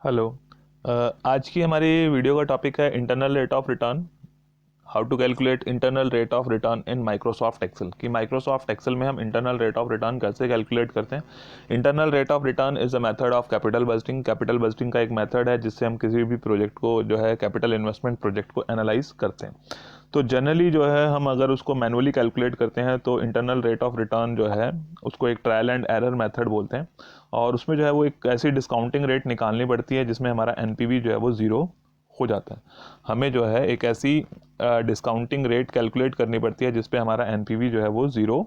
Hello. आज की हमारी वीडियो का टॉपिक है internal rate of return. How to calculate internal rate of return in Microsoft Excel. कि माइक्रोसॉफ्ट एक्सेल में हम इंटरनल रेट ऑफ रिटर्न कैसे कैलकुलेट करते हैं। Internal rate of return is a method of capital budgeting. Capital budgeting का एक method है जिससे हम किसी भी प्रोजेक्ट को जो है कैपिटल इन्वेस्टमेंट प्रोजेक्ट को एनालाइज करते हैं। तो जनरली जो है हम अगर उसको मैनुअली कैलकुलेट करते हैं तो इंटरनल रेट ऑफ रिटर्न जो है उसको एक ट्रायल एंड एरर मेथड बोलते हैं। और उसमें जो है वो एक ऐसी डिस्काउंटिंग रेट निकालनी पड़ती है जिसमें हमारा एनपीवी जो है वो ज़ीरो हो जाता है। हमें जो है एक ऐसी डिस्काउंटिंग रेट कैलकुलेट करनी पड़ती है जिस पे हमारा एनपीवी जो है वो ज़ीरो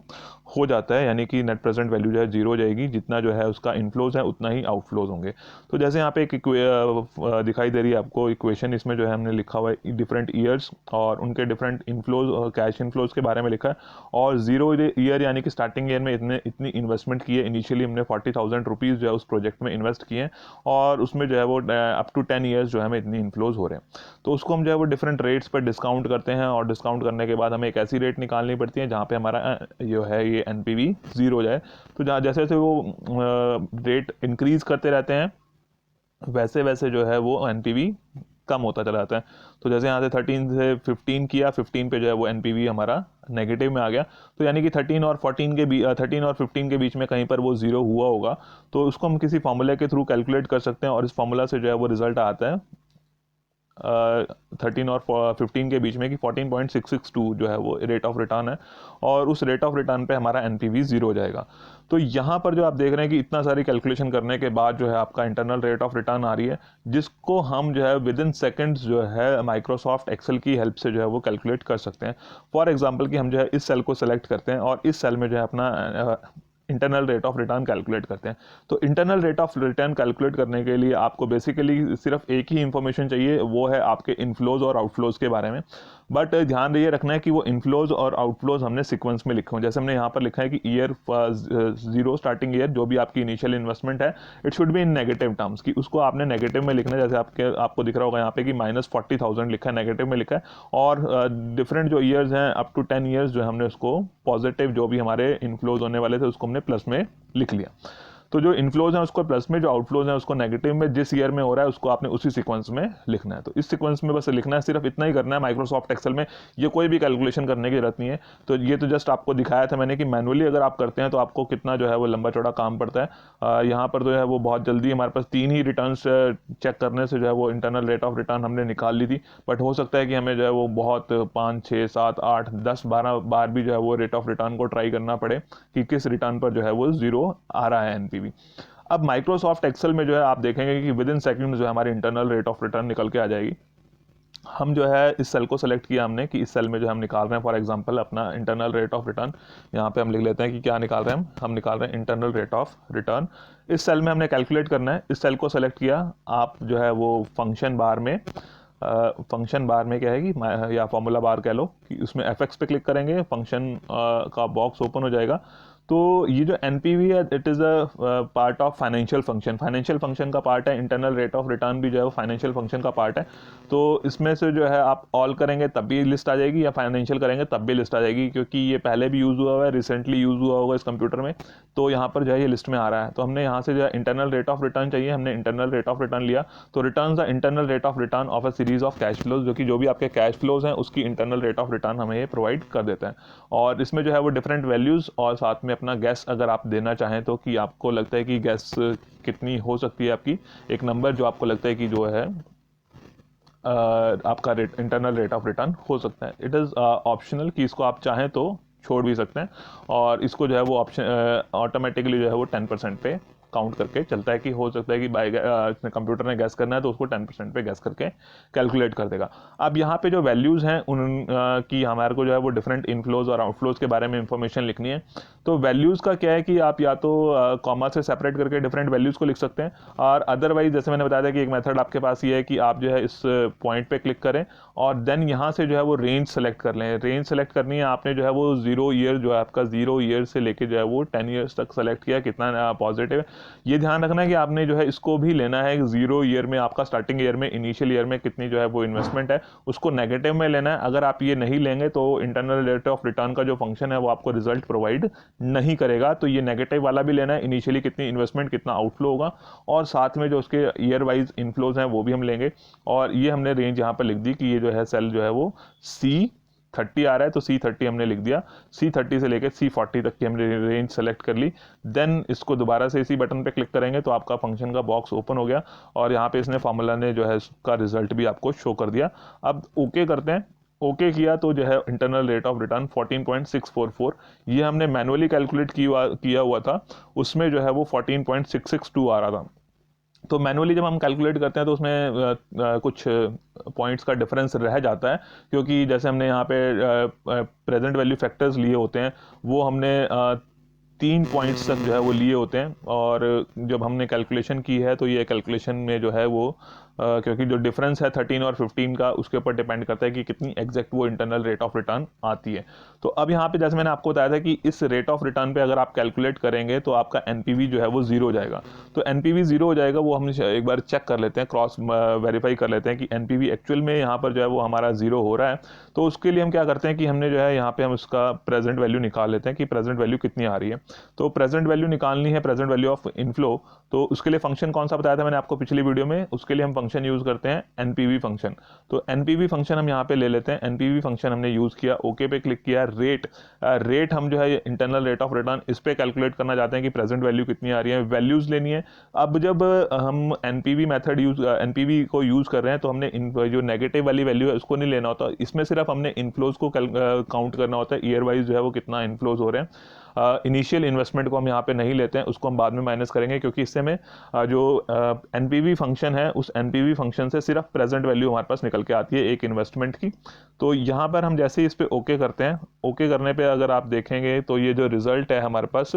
हो जाता है, यानी कि नेट प्रेजेंट वैल्यू जो है ज़ीरो हो जाएगी। जितना जो है उसका इनफ्लोज है उतना ही आउटफ्लोज होंगे। तो जैसे यहाँ पे एक दिखाई दे रही है आपको इक्वेशन, इसमें जो है हमने लिखा हुआ है डिफरेंट ईयर्स और उनके डिफरेंट इनफ्लोज और कैश इनफ्लोज के बारे में लिखा है। और ज़ीरो ईयर यानी कि स्टार्टिंग ईयर में इतनी इन्वेस्टमेंट की है। इनिशियली हमने 40,000 रुपीज़ जो है उस प्रोजेक्ट में इन्वेस्ट किए हैं और उसमें जो है वो अप टू 10 ईयर्स जो है हमें इतनी इनफ्लोज हो रहे हैं। तो उसको हम जो है वो डिफरेंट रेट्स पर डिस्काउंट करते हैं और डिस्काउंट करने के बाद हमें एक ऐसी रेट निकालनी पड़ती है जहाँ पे हमारा जो है ये एनपीवी ज़ीरो हो जाए। तो जहाँ जैसे जैसे वो रेट इंक्रीज करते रहते हैं वैसे वैसे जो है वो एनपीवी कम होता चला जाता है। तो जैसे यहाँ से 13 से 15 किया, 15 पे जो है वो एनपीवी हमारा नेगेटिव में आ गया। तो यानी कि 13 और 15 के बीच में कहीं पर वो ज़ीरो हुआ होगा। तो उसको हम किसी फॉर्मूले के थ्रू कैलकुलेट कर सकते हैं और इस फॉर्मूला से जो है वो रिजल्ट आता है 13 और 15 के बीच में कि 14.662 जो है वो रेट ऑफ रिटर्न है और उस रेट ऑफ रिटर्न पे हमारा एनपीवी ज़ीरो हो जाएगा। तो यहाँ पर जो आप देख रहे हैं कि इतना सारी कैलकुलेशन करने के बाद जो है आपका इंटरनल रेट ऑफ रिटर्न आ रही है, जिसको हम जो है विद इन सेकेंड्स जो है माइक्रोसॉफ्ट एक्सेल की हेल्प से जो है वो कैलकुलेट कर सकते हैं। फॉर एग्जाम्पल कि हम जो है इस सेल को सेलेक्ट करते हैं और इस सेल में जो है अपना internal rate of return calculate करते हैं। तो internal rate of return calculate करने के लिए आपको बेसिकली सिर्फ एक ही इंफॉर्मेशन चाहिए, वो है आपके इनफ्लोज और आउटफ्लोज के बारे में। बट ध्यान ये रखना है कि वो इनफ्लोज और आउटफ्लोज हमने सीक्वेंस में लिखे हों। जैसे हमने यहाँ पर लिखा है कि ईयर जीरो स्टार्टिंग ईयर जो भी आपकी इनिशियल इन्वेस्टमेंट है it should be in negative terms, कि उसको आपने नेगेटिव में लिखना है। जैसे आपको दिख रहा होगा यहाँ पे कि -40,000 लिखा है, नेगेटिव में लिखा है। और डिफरेंट जो ईयर्स हैं अप टू 10 ईयर्स जो हमने उसको पॉजिटिव जो भी हमारे इनफ्लोज होने वाले थे उसको हमने प्लस में लिख लिया। तो जो इनफ्लोज हैं उसको प्लस में, जो आउटफ्लोज हैं उसको नेगेटिव में, जिस ईयर में हो रहा है उसको आपने उसी सीक्वेंस में लिखना है। तो इस सीक्वेंस में बस लिखना है, सिर्फ इतना ही करना है माइक्रोसॉफ्ट एक्सेल में। ये कोई भी कैलकुलेशन करने की जरूरत नहीं है। तो ये तो जस्ट आपको दिखाया था मैंने कि मैनुअली अगर आप करते हैं तो आपको कितना जो है वो लंबा चौड़ा काम पड़ता है। यहाँ पर जो है वो बहुत जल्दी हमारे पास 3 ही रिटर्न चेक करने से जो है वो इंटरनल रेट ऑफ रिटर्न हमने निकाल ली थी। बट हो सकता है कि हमें जो है वो बहुत 5 6 7 8 10 12 बार भी जो है वो रेट ऑफ रिटर्न को ट्राई करना पड़े कि किस रिटर्न पर जो है वो ज़ीरो आ रहा है एनपीवी। अब माइक्रोसॉफ्ट एक्सेल में जो है आप देखेंगे कि विद इन सेकंड जो है हमारी इंटरनल रेट ऑफ रिटर्न निकल के आ जाएगी। हम जो है इस सेल को सेलेक्ट किया हमने कि इस सेल में जो हम निकाल रहे हैं फॉर एग्जांपल अपना इंटरनल रेट ऑफ रिटर्न। यहाँ पे हम लिख लेते हैं कि क्या निकाल रहे हैं हम निकाल रहे हैं इंटरनल रेट ऑफ रिटर्न। इस सेल में हमने कैलकुलेट करना है। इस सेल को सेलेक्ट किया, आप जो है वो फंक्शन बार में क्या है कि या फॉर्मूला बार कह लो कि उसमें एफ पे क्लिक करेंगे, फंक्शन का बॉक्स ओपन हो जाएगा। तो ये जो एनपीवी है it is a part of financial function. Financial function का पार्ट है, इंटरनल रेट ऑफ रिटर्न भी जो है वो फाइनेंशियल फंक्शन का पार्ट है। तो इसमें से जो है आप ऑल करेंगे तब भी लिस्ट आ जाएगी या फाइनेंशियल करेंगे तब भी लिस्ट आ जाएगी, क्योंकि ये पहले भी यूज़ हुआ है, रिसेंटली यूज़ हुआ होगा इस कंप्यूटर में। तो यहाँ पर जो है ये लिस्ट में आ रहा है। तो हमने यहाँ से जो है इंटरनल रेट ऑफ रिटर्न चाहिए, हमने इंटरनल रेट ऑफ रिटर्न लिया। तो return the internal rate of return of a series of cash flows, जो कि जो भी आपके कैश फ्लोज हैं उसकी इंटरनल रेट ऑफ रिटर्न हमें ये प्रोवाइड कर देता है। और इसमें जो है वो डिफरेंट वैल्यूज़ और साथ में अपना गैस अगर आप देना चाहें तो कि आपको लगता है कि गैस कितनी हो सकती है आपकी, एक नंबर जो आपको लगता है कि जो है आपका इंटरनल रेट ऑफ रिटर्न हो सकता है। इट इज़ ऑप्शनल कि इसको आप चाहें तो छोड़ भी सकते हैं। और इसको जो है वो ऑप्शन ऑटोमेटिकली जो है वो 10% पे काउंट करके चलता है कि हो सकता है कि कंप्यूटर ने गैस करना है तो उसको 10% पे गैस करके कैलकुलेट कर देगा। अब यहाँ पे जो वैल्यूज़ हैं उन की हमारे को जो है वो डिफरेंट इनफ्लोज और आउटफ्लोज के बारे में इंफॉर्मेशन लिखनी है। तो वैल्यूज़ का क्या है कि आप या तो कॉमा से सेपरेट करके डिफरेंट वैल्यूज़ को लिख सकते हैं, और अदरवाइज जैसे मैंने बताया था कि एक मेथड आपके पास ये है कि आप जो है इस पॉइंट पे क्लिक करें और देन यहाँ से जो है वो रेंज सेलेक्ट कर लें। रेंज सेलेक्ट करनी है आपने, जो है वो 0 ईयर जो है आपका 0 ईयर से लेके जो है वो 10 ईयर्स तक सेलेक्ट किया कितना पॉजिटिव है। ये ध्यान रखना है कि आपने जो है इसको भी लेना है 0 ईयर में, आपका स्टार्टिंग ईयर में, इनिशियल ईयर में कितनी जो है वो इन्वेस्टमेंट है उसको नेगेटिव में लेना है। अगर आप ये नहीं लेंगे तो इंटरनल रेट ऑफ रिटर्न का जो फंक्शन है वो आपको रिजल्ट प्रोवाइड नहीं करेगा। तो ये नेगेटिव वाला भी लेना है, इनिशियली कितनी इन्वेस्टमेंट, कितना आउटफ्लो होगा, और साथ में जो उसके ईयर वाइज इनफ्लोज हैं वो भी हम लेंगे। और ये हमने रेंज यहाँ पर लिख दी कि ये जो है सेल जो है वो C30 आ रहा है, तो C30 हमने लिख दिया। C30 से लेकर C40 तक की हमने रेंज सेलेक्ट कर ली। देन इसको दोबारा से इसी बटन पे क्लिक करेंगे तो आपका फंक्शन का बॉक्स ओपन हो गया और यहाँ पे इसने फार्मूला ने जो है उसका रिजल्ट भी आपको शो कर दिया। अब ओके करते हैं। ओके किया तो जो है इंटरनल रेट ऑफ रिटर्न 14.644, ये हमने मैनुअली कैलकुलेट किया हुआ था, उसमें जो है वो 14.662 आ रहा था। तो मैनुअली जब हम कैलकुलेट करते हैं तो उसमें कुछ पॉइंट्स का डिफरेंस रह जाता है, क्योंकि जैसे हमने यहाँ पे प्रेजेंट वैल्यू फैक्टर्स लिए होते हैं, वो हमने 3 पॉइंट्स तक जो है वो लिए होते हैं। और जब हमने कैलकुलेशन की है तो ये कैलकुलेशन में जो है वो क्योंकि जो डिफरेंस है 13 और 15 का, उसके ऊपर डिपेंड करता है कि कितनी एग्जैक्ट वो इंटरनल रेट ऑफ रिटर्न आती है। तो अब यहाँ पे जैसे मैंने आपको बताया था कि इस रेट ऑफ रिटर्न पे अगर आप कैलकुलेट करेंगे तो आपका एनपीवी जो है वो 0 हो जाएगा। तो एनपीवी 0 हो जाएगा, वो हम एक बार चेक कर लेते हैं, क्रॉस वेरीफाई कर लेते हैं कि एनपीवी एक्चुअल में यहाँ पर जो है वो हमारा 0 हो रहा है। तो उसके लिए हम क्या करते हैं कि हमने जो है यहाँ पे हम उसका प्रेजेंट वैल्यू निकाल लेते हैं कि प्रेजेंट वैल्यू कितनी आ रही है। तो प्रेजेंट वैल्यू निकालनी है, प्रेजेंट वैल्यू ऑफ इनफ्लो। तो उसके लिए फंक्शन कौन सा बताया था मैंने आपको पिछली वीडियो में, उसके लिए हम फंक्शन यूज करते हैं एनपीवी फंक्शन। तो एनपीवी फंक्शन हम यहाँ पे ले लेते हैं। एनपीवी फंक्शन हमने यूज किया, ओके पे क्लिक किया। रेट हम जो है इंटरनल रेट ऑफ रिटर्न इस पे कैलकुलेट करना चाहते हैं कि प्रेजेंट वैल्यू कितनी आ रही है, वैल्यूज लेनी है। अब जब हम एनपीवी मेथड एनपीवी को यूज कर रहे हैं तो हमने जो नेगेटिव वाली वैल्यू है उसको नहीं लेना होता, इसमें सिर्फ हमने इनफ्लोज को काउंट करना होता है, ईयर वाइज जो है वो कितना इनफ्लोज हो रहे हैं। इनिशियल इन्वेस्टमेंट को हम यहाँ पे नहीं लेते हैं, उसको हम बाद में माइनस करेंगे, क्योंकि इससे में जो एनपीवी फंक्शन है उस एनपीवी फंक्शन से सिर्फ प्रेजेंट वैल्यू हमारे पास निकल के आती है एक इन्वेस्टमेंट की। तो यहाँ पर हम जैसे ही इस पे ओके करते हैं, ओके करने पे अगर आप देखेंगे तो ये जो रिजल्ट है हमारे पास,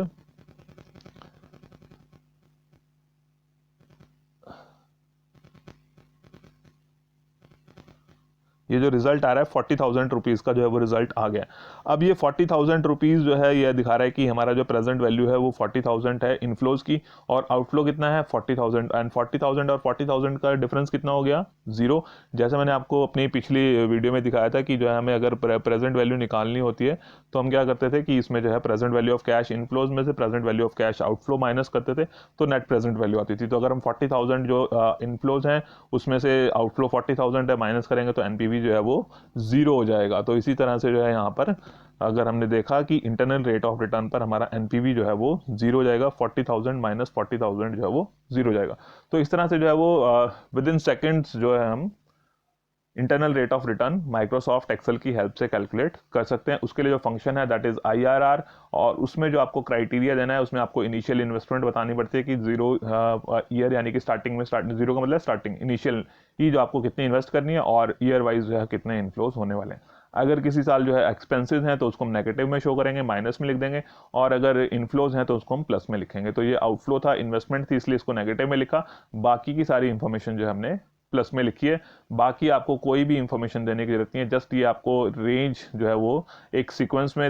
ये जो रिजल्ट आ रहा है 40,000 रुपीज़ का जो है वो रिजल्ट आ गया। अब ये 40,000 रुपीज़ जो है ये दिखा रहा है कि हमारा जो प्रेजेंट वैल्यू है वो 40,000 है इनफ्लोज की, और आउटफ्लो कितना है 40,000। एंड 40,000 और 40,000 का डिफरेंस कितना हो गया, 0। जैसे मैंने आपको अपनी पिछली वीडियो में दिखाया था कि जो है हमें अगर प्रेजेंट वैल्यू निकालनी होती है तो हम क्या करते थे कि इसमें जो है present value of cash inflows में से present value of cash outflow minus करते थे तो नेट प्रेजेंट वैल्यू आती थी। तो अगर हम 40,000 जो इनफ्लोज हैं उसमें से आउटफ्लो 40,000 है माइनस करेंगे तो एनपीवी जो है वो 0 हो जाएगा। तो इसी तरह से जो है यहाँ पर अगर हमने देखा कि इंटरनल रेट ऑफ रिटर्न पर हमारा एनपीवी जो है वो 0 हो जाएगा, 40,000 माइनस 40,000 जो है वो 0 हो जाएगा। तो इस तरह से जो है वो विद इन सेकेंड्स जो है हम internal rate of return Microsoft Excel की हेल्प से कैलकुलेट कर सकते हैं। उसके लिए जो फंक्शन है दैट इज IRR, और उसमें जो आपको क्राइटेरिया देना है उसमें आपको इनिशियल इन्वेस्टमेंट बतानी पड़ती है कि 0 ईयर यानी कि स्टार्टिंग में 0 का मतलब स्टार्टिंग इनिशियल ही जो आपको कितनी इन्वेस्ट करनी है, और ईयर वाइज जो है कितने इनफ्लोज होने वाले हैं। अगर किसी साल जो है एक्सपेंसेस हैं तो उसको हम नेगेटिव में शो करेंगे, माइनस में लिख देंगे, और अगर इनफ्लोज हैं तो उसको हम प्लस में लिखेंगे। तो ये आउटफ्लो था, इन्वेस्टमेंट थी, इसलिए इसको नेगेटिव में लिखा। बाकी की सारी इंफॉर्मेशन जो हमने प्लस में लिखी है। बाकी आपको कोई भी इंफॉर्मेशन देने की जरूरत नहीं है, जस्ट ये आपको रेंज जो है वो एक सीक्वेंस में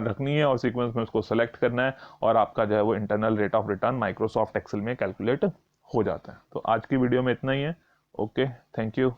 रखनी है और सीक्वेंस में उसको सेलेक्ट करना है, और आपका जो है वो internal rate of return Microsoft Excel में कैलकुलेट हो जाता है। तो आज की वीडियो में इतना ही है। Okay, thank you.